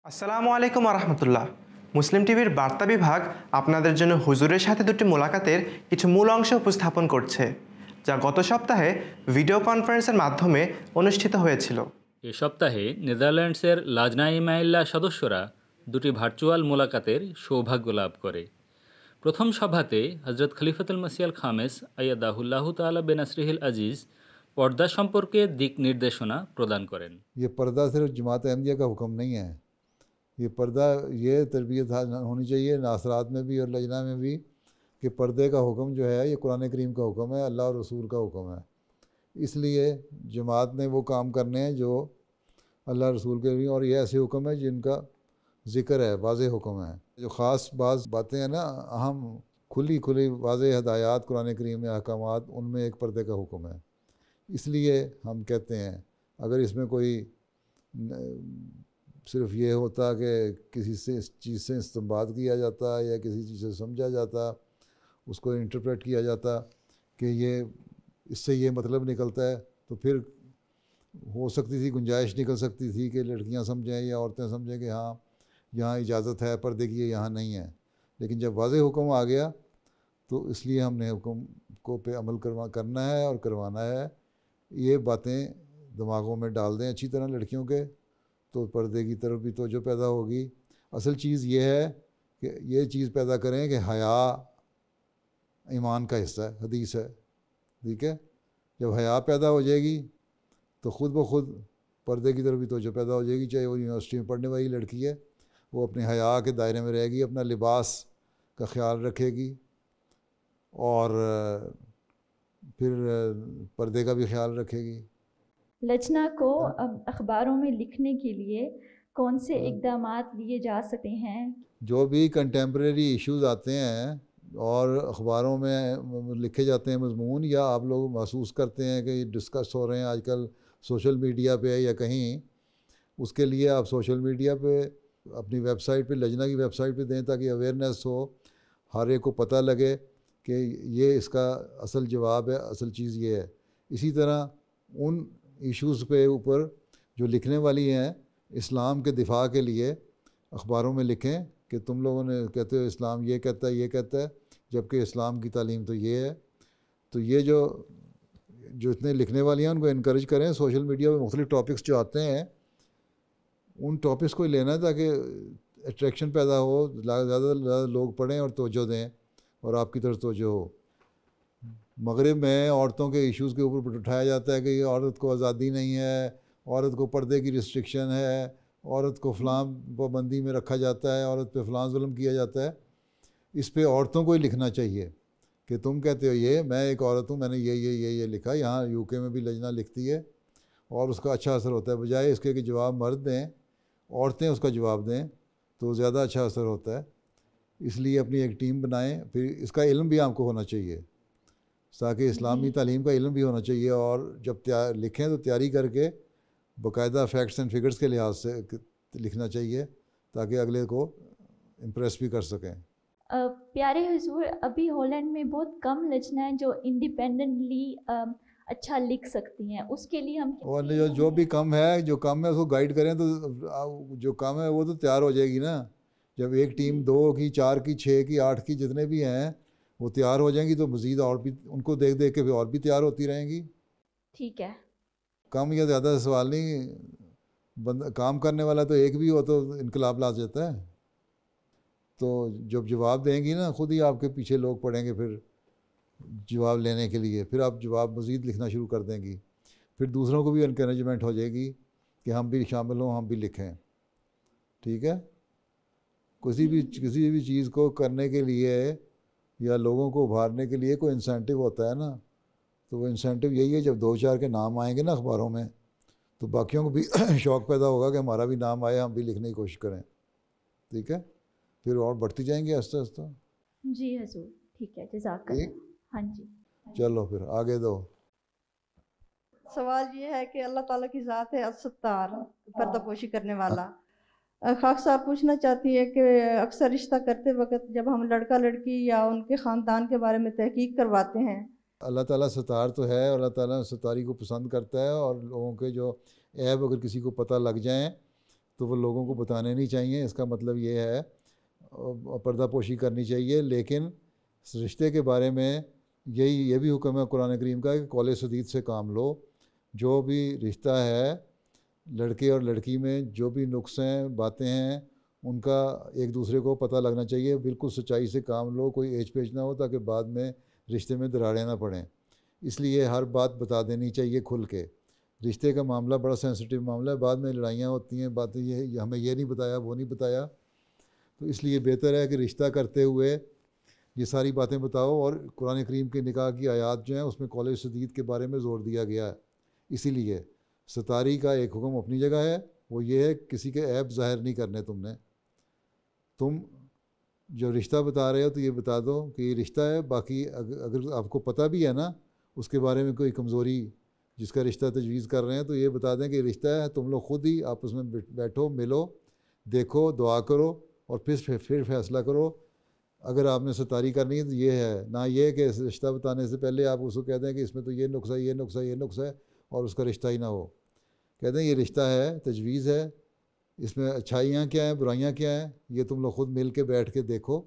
আসসালামু আলাইকুম রহমতুল্লাহ। মুসলিম টিভির বার্তা বিভাগ আপনাদের জন্য হুজুরের সাথে দুটি মোলাকাতের কিছু মূল অংশ উপস্থাপন করছে, যা গত সপ্তাহে ভিডিও কনফারেন্সের মাধ্যমে অনুষ্ঠিত হয়েছিল। এ সপ্তাহে নেদারল্যান্ডসের লাজনা ইমাইল্লা সদস্যরা দুটি ভার্চুয়াল মোলাকাতের সৌভাগ্য লাভ করে। প্রথম সভাতে হজরত খলিফাতুল মসিহ আল খামেস আয়াদাহুল্লাহ তাআলা বেনাসরিহিল আজিজ পর্দা সম্পর্কে দিক নির্দেশনা প্রদান করেন। ये पर्दा सिर्फ जमात अहमदिया का हुक्म नहीं है, ये पर्दा ये तरबियत होनी चाहिए नासरात में भी और लजना में भी कि पर्दे का हुक्म जो है ये कुरान करीम का हुक्म है, अल्लाह और रसूल का हुक्म है। इसलिए जमात ने वो काम करने हैं जो अल्लाह रसूल के भी, और ये ऐसे हुक्म है जिनका ज़िक्र है, वाज़े हुक्म है। जो ख़ास बातें हैं ना, अहम खुली खुली वाज़े हदायत कुरान करीम में अहकामात, उनमें एक पर्दे का हुक्म है। इसलिए हम कहते हैं अगर इसमें कोई सिर्फ ये होता कि किसी से इस चीज़ से इस्तेमाल किया जाता या किसी चीज़ से समझा जाता, उसको इंटरप्रेट किया जाता कि ये इससे ये मतलब निकलता है, तो फिर हो सकती थी, गुंजाइश निकल सकती थी कि लड़कियां समझें या औरतें समझें कि हाँ यहाँ इजाज़त है पर्दे की, यहाँ नहीं है। लेकिन जब वाज़े हुक्म आ गया तो इसलिए हमने हुक्म को पे अमल करना है और करवाना है। ये बातें दिमागों में डाल दें अच्छी तरह लड़कियों के, तो पर्दे की तरफ भी तवज्जो पैदा होगी। असल चीज़ ये है कि ये चीज़ पैदा करें कि हया ईमान का हिस्सा है, हदीस है, ठीक है। जब हया पैदा हो जाएगी तो ख़ुद ब खुद पर्दे की तरफ भी तवज्जो पैदा हो जाएगी। चाहे वो यूनिवर्सिटी में पढ़ने वाली लड़की है, वो अपने हया के दायरे में रहेगी, अपना लिबास का ख्याल रखेगी और फिर पर्दे का भी ख्याल रखेगी। लजना को अखबारों में लिखने के लिए कौन से इक़दामात लिए जा सकते हैं? जो भी कंटेम्प्रेरी इश्यूज़ आते हैं और अखबारों में लिखे जाते हैं मजमून, या आप लोग महसूस करते हैं कि डिस्कस हो रहे हैं आजकल सोशल मीडिया पे या कहीं, उसके लिए आप सोशल मीडिया पे अपनी वेबसाइट पे, लजना की वेबसाइट पे दें ताकि अवेयरनेस हो, हर एक को पता लगे कि ये इसका असल जवाब है, असल चीज़ ये है। इसी तरह उन इश्यूज़ पे ऊपर जो लिखने वाली हैं इस्लाम के दिफा के लिए अखबारों में लिखें कि तुम लोगों ने कहते हो इस्लाम ये कहता है, ये कहता है, जबकि इस्लाम की तालीम तो ये है। तो ये जो इतने लिखने वाली हैं उनको इनकरेज करें। सोशल मीडिया पे मुख्तलिफ टॉपिक्स जो आते हैं उन टॉपिक्स को ही लेना है ताकि अट्रैक्शन पैदा हो, ज़्यादा से ज़्यादा लोग पढ़ें और तवज्जो दें और आपकी तरफ तवज्जो हो। मगरिब में औरतों के इश्यूज़ के ऊपर उठाया जाता है कि ये औरत को आज़ादी नहीं है, औरत को पर्दे की रिस्ट्रिक्शन है, औरत को फ़लाँ पाबंदी में रखा जाता है, औरत पे फ़लाँ जुल्म किया जाता है। इस पे औरतों को ही लिखना चाहिए कि तुम कहते हो ये, मैं एक औरत हूँ, मैंने ये लिखा। यहाँ यूके में भी लजना लिखती है और उसका अच्छा असर होता है। बजाय इसके कि जवाब मर्द दें, औरतें उसका जवाब दें तो ज़्यादा अच्छा असर होता है। इसलिए अपनी एक टीम बनाएं। फिर इसका इल्म भी आपको होना चाहिए ताकि इस्लामी तालीम का इल्म भी होना चाहिए, और जब लिखें तो तैयारी करके बाकायदा फैक्ट्स एंड फिगर्स के लिहाज से लिखना चाहिए ताकि अगले को इम्प्रेस भी कर सकें। प्यारे हुजूर, अभी हॉलैंड में बहुत कम लजना है जो इंडिपेंडेंटली अच्छा लिख सकती हैं, उसके लिए हम और जो भी कम है, जो कम है उसको गाइड करें, तो जो कम है वो तो तैयार हो जाएगी ना। जब एक टीम 2 की, 4 की, 6 की, 8 की, जितने भी हैं वो तैयार हो जाएंगी तो मज़ीद और भी उनको देख देख के भी और भी तैयार होती रहेंगी। ठीक है। कम या ज़्यादा सवाल नहीं, काम करने वाला तो एक भी हो तो इनकलाब ला जाता है। तो जब जवाब देंगी ना, खुद ही आपके पीछे लोग पड़ेंगे फिर जवाब लेने के लिए। फिर आप जवाब मज़ीद लिखना शुरू कर देंगी, फिर दूसरों को भी इनकरेजमेंट हो जाएगी कि हम भी शामिल हों, हम भी लिखें। ठीक है। किसी भी चीज़ को करने के लिए या लोगों को उभारने के लिए कोई इंसेंटिव होता है ना, तो वो इंसेंटिव यही है, जब 2-4 के नाम आएंगे ना अखबारों में तो बाकियों को भी शौक़ पैदा होगा कि हमारा भी नाम आए, हम भी लिखने की कोशिश करें। ठीक है। फिर और बढ़ती जाएंगे आस्ता आस्ता। जी हुजूर, ठीक है, जज़ाकल्लाह। हाँ जी, चलो फिर आगे दो। सवाल ये है कि अल्लाह ताला की ज़ात है अस्सत्तार, पर्दापोशी करने वाला। खाक साहब पूछना चाहती है कि अक्सर रिश्ता करते वक्त जब हम लड़का लड़की या उनके ख़ानदान के बारे में तहकीक करवाते हैं, अल्लाह ताला सतार तो है और अल्लाह ताला सतारी को पसंद करता है, और लोगों के जो ऐब अगर किसी को पता लग जाएं तो वो लोगों को बताने नहीं चाहिए। इसका मतलब ये है पर्दापोशी करनी चाहिए। लेकिन रिश्ते के बारे में ये भी हुक्म है कुरान करीम का कि कौल सदीद से काम लो। जो भी रिश्ता है लड़के और लड़की में, जो भी नुक्स हैं, बातें हैं, उनका एक दूसरे को पता लगना चाहिए। बिल्कुल सच्चाई से काम लो, कोई एज पेच ना हो, ताकि बाद में रिश्ते में दरारें ना पड़ें। इसलिए हर बात बता देनी चाहिए खुल के। रिश्ते का मामला बड़ा सेंसिटिव मामला है, बाद में लड़ाइयाँ होती हैं, बातें ये हमें ये नहीं बताया, वो नहीं बताया। तो इसलिए बेहतर है कि रिश्ता करते हुए ये सारी बातें बताओ। और कुरान करीम के निकाह की आयात जो हैं उसमें कौल सदीद के बारे में ज़ोर दिया गया है। इसीलिए सतारी का एक हुक्म अपनी जगह है, वो ये है किसी के ऐब ज़ाहिर नहीं करने। तुम जो रिश्ता बता रहे हो तो ये बता दो कि ये रिश्ता है। बाकी अगर आपको पता भी है ना उसके बारे में कोई कमज़ोरी, जिसका रिश्ता तजवीज़ कर रहे हैं, तो ये बता दें कि रिश्ता है। तुम लोग ख़ुद ही आपस में बैठो, मिलो, देखो, दुआ करो और फिर फैसला करो। अगर आपने सतारी करनी है तो ये है ना, ये कि रिश्ता बताने से पहले आप उसको कह दें कि इसमें तो ये नुक्स है, ये नुक्स है, ये नुक्स है, और उसका रिश्ता ही ना हो। कहते हैं ये रिश्ता है, तजवीज़ है, इसमें अच्छाइयाँ क्या हैं, बुराइयाँ क्या हैं, ये तुम लोग ख़ुद मिल के बैठ के देखो,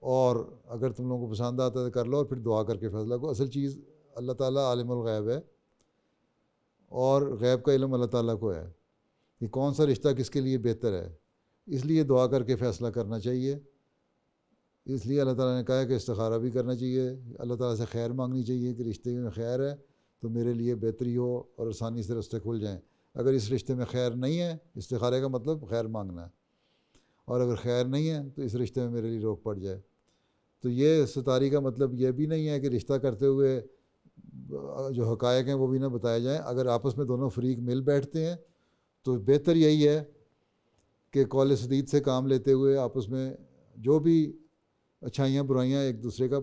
और अगर तुम लोगों को पसंद आता है तो कर लो, और फिर दुआ करके फैसला करो। असल चीज़ अल्लाह ताला आलिमुल गैब है, और गैब का इल्म अल्लाह ताला को है कि कौन सा रिश्ता किसके लिए बेहतर है। इसलिए दुआ करके फ़ैसला करना चाहिए। इसलिए अल्लाह ताला ने कहा है कि इस्तिखारा भी करना चाहिए, अल्लाह ताला से खैर मांगनी चाहिए कि रिश्ते में खैर है तो मेरे लिए बेहतरी हो और आसानी से रास्ते खुल जाएं। अगर इस रिश्ते में खैर नहीं है, इस्तिखारे का मतलब खैर मांगना है, और अगर खैर नहीं है तो इस रिश्ते में मेरे लिए रोक पड़ जाए। तो ये सतारी का मतलब ये भी नहीं है कि रिश्ता करते हुए जो हक़ायक़ हैं वो भी ना बताए जाएँ। अगर आपस में दोनों फरीक मिल बैठते हैं तो बेहतर यही है कि कौल सदीद से काम लेते हुए आपस में जो भी अच्छाइयाँ बुराइयाँ एक दूसरे का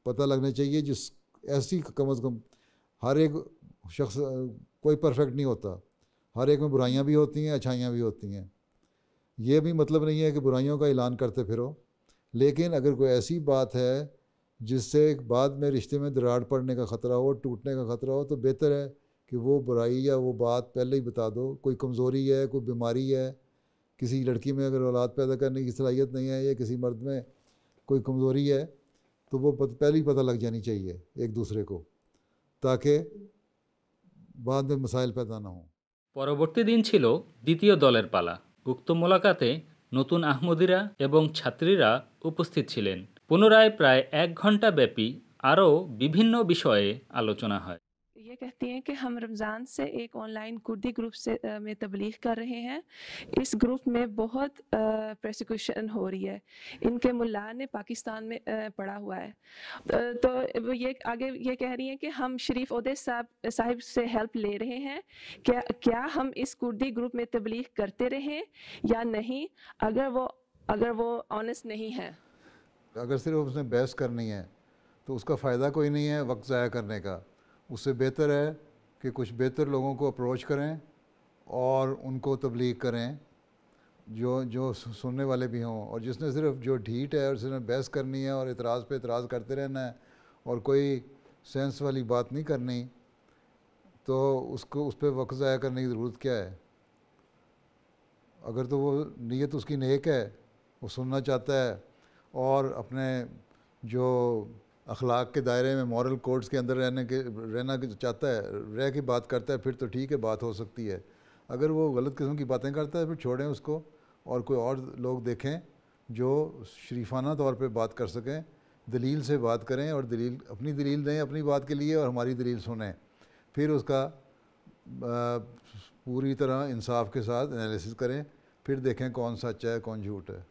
पता लगना चाहिए। जिस ऐसी कम अज़ कम, हर एक शख्स कोई परफेक्ट नहीं होता, हर एक में बुराइयाँ भी होती हैं, अच्छाइयाँ भी होती हैं। ये भी मतलब नहीं है कि बुराइयों का ऐलान करते फिरो, लेकिन अगर कोई ऐसी बात है जिससे बाद में रिश्ते में दरार पड़ने का ख़तरा हो, टूटने का ख़तरा हो, तो बेहतर है कि वो बुराई या वो बात पहले ही बता दो। कोई कमज़ोरी है, कोई बीमारी है, किसी लड़की में अगर औलाद पैदा करने की सलाहियत नहीं है, या किसी मर्द में कोई कमज़ोरी है, तो वो पहले ही पता लग जानी चाहिए एक दूसरे को, ताकि बाद में मसाइल पैदा ना हो। পরবর্তী দিন ছিল দ্বিতীয় দলের পালা। উক্ত মোলাকাতে নতুন আহমদীরা এবং ছাত্রীরা উপস্থিত ছিলেন। পুনরায় প্রায় 1 ঘন্টা ব্যাপী আরও বিভিন্ন বিষয়ে আলোচনা হয়। ये कहती हैं कि हम रमज़ान से एक ऑनलाइन कुर्दी ग्रुप से में तबलीग कर रहे हैं। इस ग्रुप में बहुत प्रोसिक्यूशन हो रही है। इनके मुल्ला ने पाकिस्तान में पढ़ा हुआ है। तो वो ये आगे ये कह रही हैं कि हम शरीफ ओहदे साहिब से हेल्प ले रहे हैं। क्या हम इस कुर्दी ग्रुप में तबलीग करते रहें या नहीं, अगर वो ऑनेस्ट नहीं है। अगर सिर्फ उसने बहस करनी है तो उसका फ़ायदा कोई नहीं है वक्त ज़ाया करने का। उससे बेहतर है कि कुछ बेहतर लोगों को अप्रोच करें और उनको तबलीग करें जो सुनने वाले भी हों। और जिसने सिर्फ जो ढीठ है और जिसने बहस करनी है और इतराज़ पे इतराज़ करते रहना है और कोई सेंस वाली बात नहीं करनी, तो उसको उस पर वक्त ज़ाया करने की ज़रूरत क्या है। अगर तो वो नीयत उसकी नेक है, वो सुनना चाहता है और अपने जो अखलाक के दायरे में, मॉरल कोड्स के अंदर रहना चाहता है, रह के बात करता है, फिर तो ठीक है, बात हो सकती है। अगर वो गलत किस्म की बातें करता है फिर छोड़ें उसको और कोई और लोग देखें जो शरीफाना तौर पे बात कर सकें, दलील से बात करें और अपनी दलील दें अपनी बात के लिए और हमारी दलील सुनें। फिर उसका पूरी तरह इंसाफ के साथ एनालिसिस करें, फिर देखें कौन सच्चा है कौन झूठ है।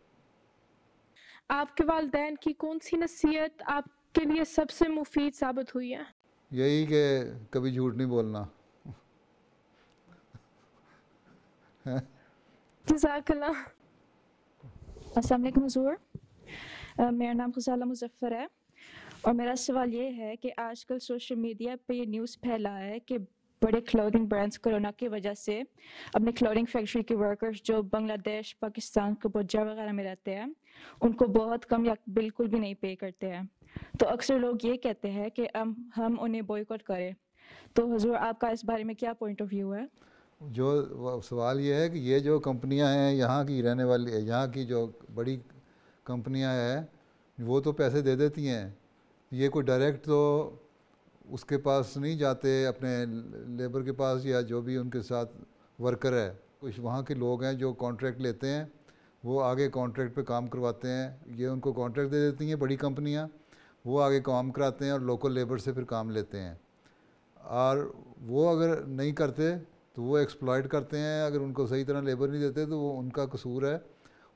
आपके वालिदैन की कौन सी नसीहत आपके लिए सबसे मुफीद साबित हुई है? यही कि कभी झूठ नहीं बोलना। जज़ाकल्लाह। अस्सलाम वालेकुम हुज़ूर, मेरा नाम ख़ुज़ाला मुज़फ़्फ़र है और मेरा सवाल ये है कि आजकल सोशल मीडिया पे ये न्यूज़ फैला है कि बड़े क्लोथिंग ब्रांड्स कोरोना की वजह से अपने क्लोथिंग फैक्ट्री के वर्कर्स जो बांग्लादेश, पाकिस्तान, कम्बोडिया वगैरह में रहते हैं उनको बहुत कम या बिल्कुल भी नहीं पे करते हैं। तो अक्सर लोग ये कहते हैं कि हम उन्हें बॉयकॉट करें। तो हुज़ूर आपका इस बारे में क्या पॉइंट ऑफ व्यू है? जो सवाल ये है कि ये जो कंपनियां हैं यहाँ की रहने वाली, यहाँ की जो बड़ी कंपनियां हैं वो तो पैसे दे देती हैं, ये कोई डायरेक्ट तो उसके पास नहीं जाते अपने लेबर के पास, या जो भी उनके साथ वर्कर है, कुछ वहाँ के लोग हैं जो कॉन्ट्रैक्ट लेते हैं, वो आगे कॉन्ट्रैक्ट पे काम करवाते हैं। ये उनको कॉन्ट्रैक्ट दे देती हैं बड़ी कंपनियाँ, वो आगे काम कराते हैं और लोकल लेबर से फिर काम लेते हैं। और वो अगर नहीं करते तो वो एक्सप्लॉइट करते हैं, अगर उनको सही तरह लेबर नहीं देते तो वो उनका कसूर है,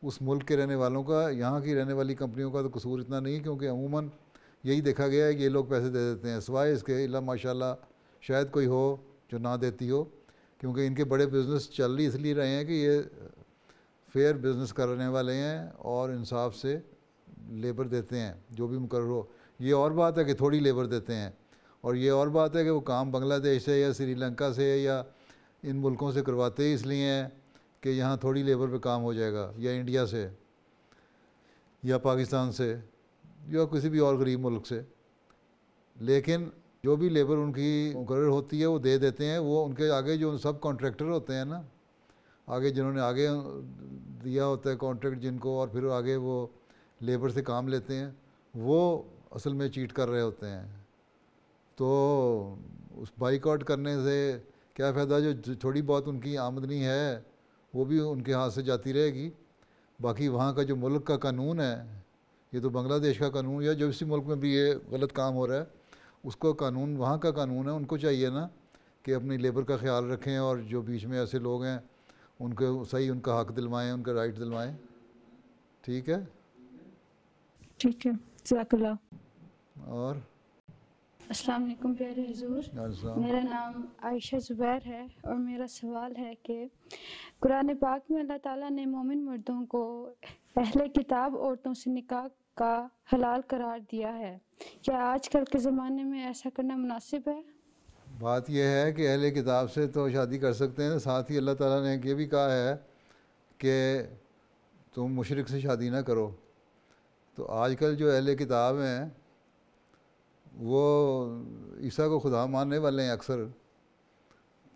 उस मुल्क के रहने वालों का। यहाँ की रहने वाली कंपनियों का तो कसूर इतना नहीं है, क्योंकि अमूमन यही देखा गया है कि ये लोग पैसे दे देते हैं, सिवाय इसके अल्लाह माशाल्लाह शायद कोई हो जो ना देती हो, क्योंकि इनके बड़े बिज़नेस चल ही इसलिए रहे हैं कि ये फेयर बिज़नेस करने वाले हैं और इंसाफ से लेबर देते हैं जो भी मुकर्रर हो। ये और बात है कि थोड़ी लेबर देते हैं, और ये और बात है कि वो काम बांग्लादेश से या श्रीलंका से या इन मुल्कों से करवाते ही इसलिए हैं कि यहाँ थोड़ी लेबर पे काम हो जाएगा, या इंडिया से या पाकिस्तान से या किसी भी और गरीब मुल्क से। लेकिन जो भी लेबर उनकी मुकर्रर होती है वो दे देते हैं। वो उनके आगे जो सब कॉन्ट्रैक्टर होते हैं ना, आगे जिन्होंने आगे दिया होता है कॉन्ट्रैक्ट जिनको, और फिर आगे वो लेबर से काम लेते हैं, वो असल में चीट कर रहे होते हैं। तो उस बाइकआउट करने से क्या फ़ायदा, जो थोड़ी बहुत उनकी आमदनी है वो भी उनके हाथ से जाती रहेगी। बाकी वहाँ का जो मुल्क का कानून है, ये तो बांग्लादेश का कानून या जो इसी मुल्क में भी ये गलत काम हो रहा है, उसको कानून, वहाँ का कानून है, उनको चाहिए ना कि अपनी लेबर का ख्याल रखें, और जो बीच में ऐसे लोग हैं उनको सही उनका हक दिलवाएं, उनका राइट दिलवाएं। ठीक है, ठीक है, जज़ाकल्लाह। और अस्सलाम वालेकुम प्यारे हुजूर, मेरा नाम आयशा ज़ुबैर है और मेरा सवाल है कि कुरान पाक में अल्लाह ताला ने मोमिन मर्दों को अहले किताब औरतों से निकाह का हलाल करार दिया है। क्या आजकल के ज़माने में ऐसा करना मुनासिब है? बात यह है कि अहले किताब से तो शादी कर सकते हैं, साथ ही अल्लाह ताला ने ये भी कहा है कि तुम मुशरिक से शादी ना करो। तो आजकल जो अहले किताब हैं वो ईसा को खुदा मानने वाले हैं अक्सर,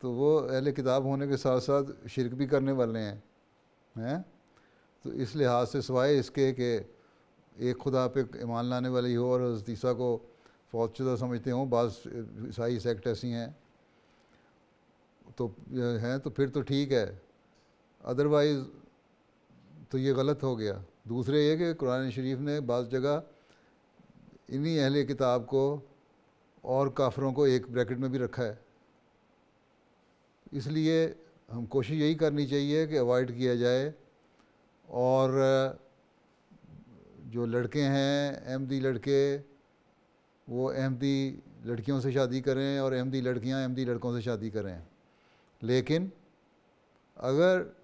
तो वो अहले किताब होने के साथ साथ शिरक भी करने वाले हैं। तो इस लिहाज से सिवाय इसके कि एक खुदा पे ईमान लाने वाली हो और हज़रत ईसा को फौतशुदा समझते हों, बाज़ ईसाई सेक्ट ऐसी हैं तो फिर तो ठीक है, अदरवाइज़ तो ये गलत हो गया। दूसरे ये कि कुरान शरीफ ने बाज़ जगह इन्हीं अहले किताब को और काफरों को एक ब्रैकेट में भी रखा है। इसलिए हम कोशिश यही करनी चाहिए कि अवॉइड किया जाए, और जो लड़के हैं अहमदी लड़के, वो अहमदी लड़कियों से शादी करें और अहमदी लड़कियां अहमदी लड़कों से शादी करें। लेकिन अगर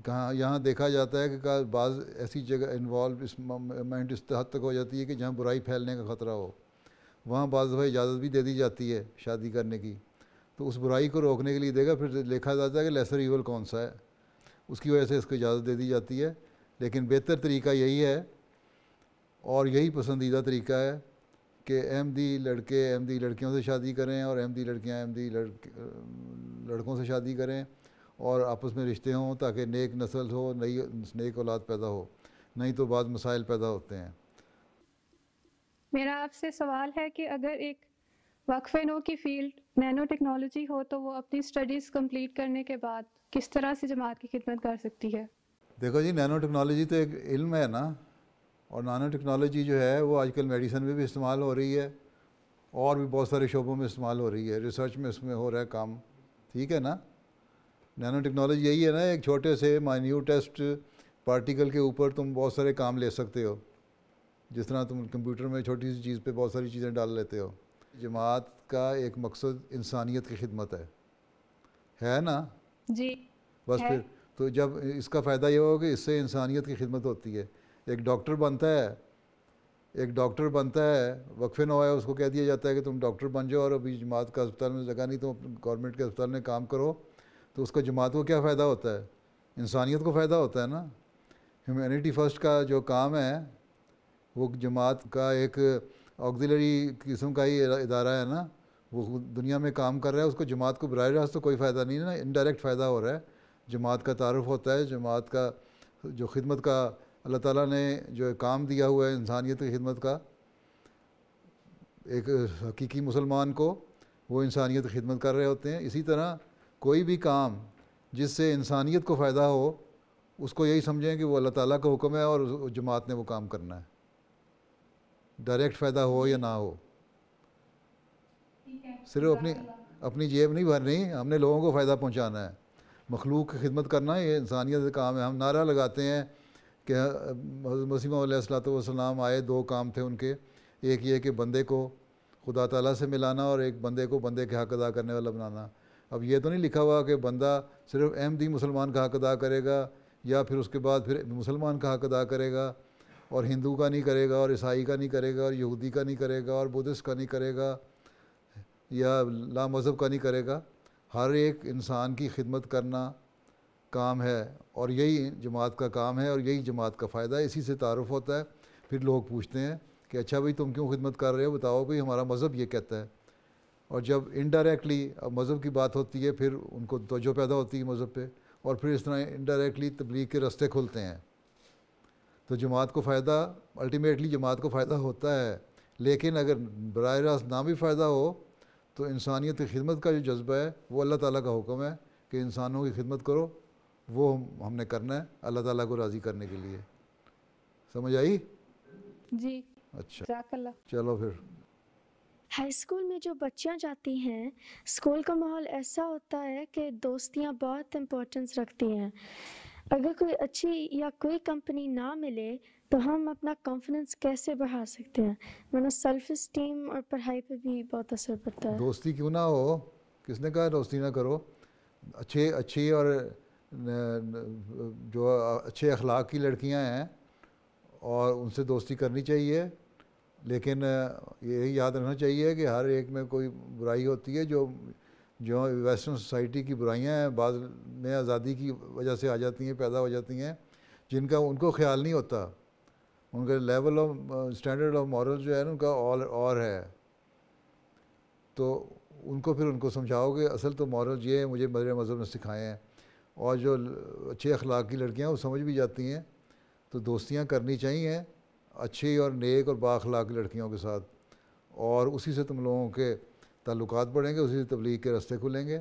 कहाँ यहाँ देखा जाता है कि बाज़ ऐसी जगह इन्वॉल्व इस हद तक हो जाती है कि जहाँ बुराई फैलने का ख़तरा हो, वहाँ बाज़ दफ़ा इजाज़त भी दे दी जाती है शादी करने की। तो उस बुराई को रोकने के लिए देगा, फिर देखा जाता है कि लेसर ईवल कौन सा है, उसकी वजह से इसको इजाज़त दे दी जाती है। लेकिन बेहतर तरीका यही है और यही पसंदीदा तरीका है कि अहमदी लड़के अहमदी लड़कियों से शादी करें और अहमदी लड़कियाँ अहमदी लड़कों से शादी करें, और आपस में रिश्ते हों ताकि नेक नस्ल हो, नई नेक औलाद पैदा हो। नहीं तो बाद मसाइल पैदा होते हैं। मेरा आपसे सवाल है कि अगर एक वक्फ़े नो की फ़ील्ड नैनो टेक्नोलॉजी हो तो वो अपनी स्टडीज़ कंप्लीट करने के बाद किस तरह से जमात की खिदमत कर सकती है? देखो जी, नैनो टेक्नोलॉजी तो एक इल्म है ना, और नैनो टेक्नोलॉजी जो है वो आजकल मेडिसिन में भी इस्तेमाल हो रही है और भी बहुत सारे शोबों में इस्तेमाल हो रही है, रिसर्च में इसमें हो रहा है काम। ठीक है ना, नैनो टेक्नोलॉजी यही है ना, एक छोटे से माइन्यूटेस्ट पार्टिकल के ऊपर तुम बहुत सारे काम ले सकते हो, जिस तरह तुम कंप्यूटर में छोटी सी चीज़ पे बहुत सारी चीज़ें डाल लेते हो। जमात का एक मकसद इंसानियत की खिदमत है ना जी। बस फिर तो जब इसका फ़ायदा ये होगा कि इससे इंसानियत की खिदमत होती है। एक डॉक्टर बनता है, वक्फे न होया उसको कह दिया जाता है कि तुम डॉक्टर बन जाओ और अभी जमात का अस्पताल में लगा नहीं, तुम गवर्नमेंट के अस्पताल में काम करो, तो उसका जमात को क्या फ़ायदा होता है? इंसानियत को फ़ायदा होता है ना। ह्यूमैनिटी फ़र्स्ट का जो काम है वो जमात का एक ऑक्सिलरी किस्म का ही इदारा है ना, वो दुनिया में काम कर रहा है, उसको जमात को बराह रास्त तो कोई फ़ायदा नहीं है ना, इनडायरेक्ट फ़ायदा हो रहा है। जमात का तारुफ होता है, जमात का जो खिदमत का अल्लाह ताला ने जो काम दिया हुआ है इंसानियत की खिदमत का, एक हकीकी मुसलमान को वो इंसानियत की खिदमत कर रहे होते हैं। इसी तरह कोई भी काम जिससे इंसानियत को फ़ायदा हो, उसको यही समझें कि वो अल्लाह ताला का हुक्म है और उस जमात ने वो काम करना है, डायरेक्ट फ़ायदा हो या ना हो। सिर्फ अपनी जेब नहीं भरनी, हमने लोगों को फ़ायदा पहुंचाना है, मखलूक की खिदमत करना, ये इंसानियत का काम है। हम नारा लगाते हैं कि मसीह मौद अलैहिस्सलाम आए, दो काम थे उनके, एक ये कि बंदे को खुदा ताला से मिलाना और एक बंदे को बंदे के हक़ अदा करने वाला बनाना। अब ये तो नहीं लिखा हुआ कि बंदा सिर्फ अहमदी मुसलमान का हक़ अदा करेगा या फिर उसके बाद फिर मुसलमान का हक़ अदा करेगा और हिंदू का नहीं करेगा और ईसाई का नहीं करेगा और यहूदी का नहीं करेगा और बुद्धिस्ट का नहीं करेगा या ला मज़हब का नहीं करेगा। हर एक इंसान की खिदमत करना काम है और यही जमात का काम है और यही जमात का फ़ायदा है। इसी से तारुफ़ होता है। फिर लोग पूछते हैं कि अच्छा भाई तुम क्यों खिदमत कर रहे हो, बताओ भाई हमारा मज़हब ये कहता है। और जब इनडायरेक्टली अब मज़हब की बात होती है फिर उनको तवज्जो पैदा होती है मज़हब पे, और फिर इस तरह इनडायरेक्टली तबलीग के रास्ते खुलते हैं। तो जमात को फ़ायदा, अल्टीमेटली जमात को फ़ायदा होता है, लेकिन अगर बराह रास्त ना भी फ़ायदा हो तो इंसानियत की खिदमत का जो जज्बा है वो अल्लाह ताला का हुक्म है कि इंसानों की खिदमत करो, वो हमने करना है अल्लाह ताला को राज़ी करने के लिए। समझ आई? जी। अच्छा, जज़ाकल्लाह। चलो फिर। हाई स्कूल में जो बच्चियां जाती हैं, स्कूल का माहौल ऐसा होता है कि दोस्तियां बहुत इम्पोर्टेंस रखती हैं। अगर कोई अच्छी या कोई कंपनी ना मिले तो हम अपना कॉन्फिडेंस कैसे बढ़ा सकते हैं, वरना सेल्फ इस्टीम और पढ़ाई पे भी बहुत असर पड़ता है। दोस्ती क्यों ना हो, किसने कहा दोस्ती ना करो? अच्छी और जो अच्छे अखलाक की लड़कियां हैं और उनसे दोस्ती करनी चाहिए, लेकिन यही याद रखना चाहिए कि हर एक में कोई बुराई होती है। जो वेस्टर्न सोसाइटी की बुराइयां हैं बाद में आज़ादी की वजह से आ जाती हैं, पैदा हो जाती हैं, जिनका उनको ख्याल नहीं होता। उनका level of standard of moral जो है ना उनका और है, तो उनको फिर उनको समझाओगे असल तो मॉरल ये है, मुझे मेरे मज़हब ने सिखाए हैं। और जो अच्छे अखलाक की लड़कियां वो समझ भी जाती हैं, तो दोस्तियां करनी चाहिए अच्छी और नेक और बाअखलाक लड़कियों के साथ, और उसी से तुम लोगों के ताल्लुकात बढ़ेंगे, उसी से तबलीग के रास्ते खुलेंगे।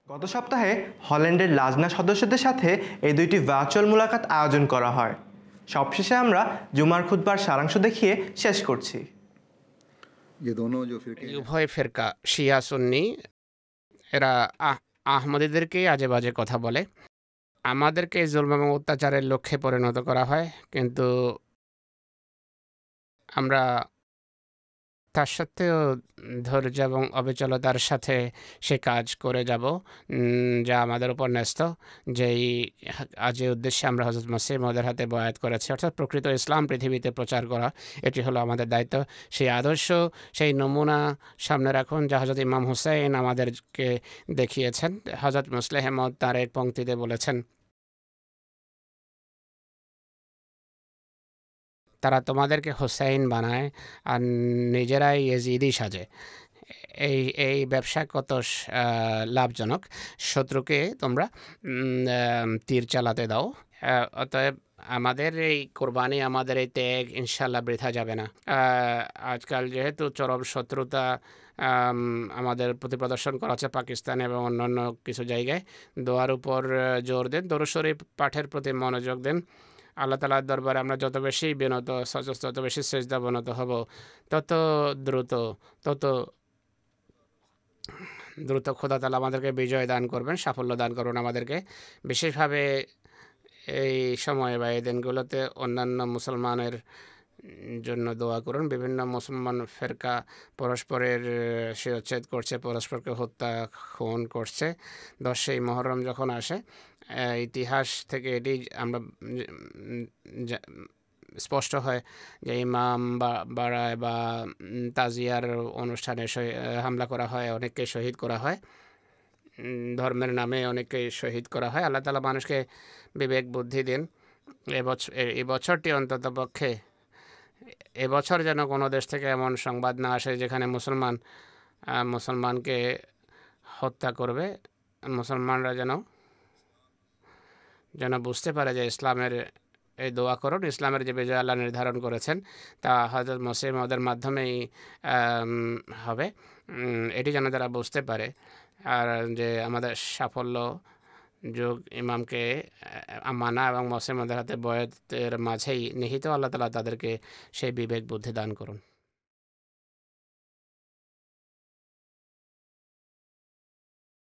গত সপ্তাহে হল্যান্ডের লাজনা সদস্যদের সাথে এই দুইটি ভার্চুয়াল মুলাকাত আয়োজন করা হয়। সবশেষে আমরা জুমার খুতবার সারাংশ দেখিয়ে শেষ করছি। উভয় ফিরকা শিয়া সুন্নি এরা আহমদীদেরকে আজে বাজে কথা বলে, আমাদেরকে জুলম এবং অত্যাচারের লক্ষ্যে পরিণত করা হয়, কিন্তু আমরা তার সত্ত্বেও ধৈর্য এবং অবিচলতার সাথে সে কাজ করে যাব যা আমাদের উপর ন্যস্ত, যেই আজ উদ্দেশ্যে আমরা হযরত মসিহ মওউদের হাতে বয়াত করেছি, অর্থাৎ প্রকৃত ইসলাম পৃথিবীতে প্রচার করা। এটি হলো আমাদের দায়িত্ব। সেই আদর্শ, সেই নমুনা সামনে রাখুন যা হযরত ইমাম হুসাইন আমাদেরকে দেখিয়েছেন। হযরত মুসলিহ মওউদ তার এক পংক্তিতে বলেছেন, তারা তোমাদেরকে হুসাইন বানায় আর নিজেরাই ইয়েজিদি সাজে। এই ব্যবসা কত লাভজনক, শত্রুকে তোমরা তীর চালাতে দাও। অতএব আমাদের এই কোরবানি, আমাদের এই ত্যাগ ইনশাল্লাহ বৃথা যাবে না। আজকাল যেহেতু চরম শত্রুতা আমাদের প্রতি প্রদর্শন করা হচ্ছে পাকিস্তান এবং অন্যান্য কিছু জায়গায়, দোয়ার উপর জোর দেন, দরুদ শরীফ পাঠের প্রতি মনোযোগ দেন। আল্লাহ তাআলার দরবারে আমরা যত বেশি বিনত সচেষ্ট, তত বেশি সেজদা বনত হব, তত দ্রুত খোদা তাআলা আমাদেরকে বিজয় দান করবেন, সাফল্য দান করবেন আমাদেরকে। বিশেষভাবে এই সময়ে বা এই দিনগুলোতে অন্যান্য মুসলমানের জন্য দোয়া করুন। বিভিন্ন মুসলমান ফেরকা পরস্পরের শিরচ্ছেদ করছে, পরস্পরকে হত্যা খুন করছে। 10ই মুহররম যখন আসে, ইতিহাস থেকে এটি আমরা স্পষ্ট হয় যে ইমাম বাড়ায় বা তাজিয়ার অনুষ্ঠানে হামলা করা হয়, অনেককে শহীদ করা হয়, ধর্মের নামে অনেককে শহীদ করা হয়। আল্লাহ তাআলা মানুষকে বিবেক বুদ্ধি দিন। এই বছরটি অন্তত পক্ষে এবছর যেন কোনো দেশ থেকে এমন সংবাদ না আসে যেখানে মুসলমান মুসলমানকে হত্যা করবে, মুসলমানরা যেন বুঝতে পারে যে ইসলামের এই দোয়া করুন, ইসলামের যে বিজয় আল্লাহ নির্ধারণ করেছেন তা হযরত মসিহ মাউদের মাধ্যমেই হবে, এটি যেন তারা বুঝতে পারে। আর যে আমাদের সাফল্য যুগ ইমামকে মানা এবং মসিহ মাউদের হাতে বয়াতের মাঝেই নিহিত, আল্লাহ তাআলা তাদেরকে সেই বিবেক বুদ্ধি দান করুন।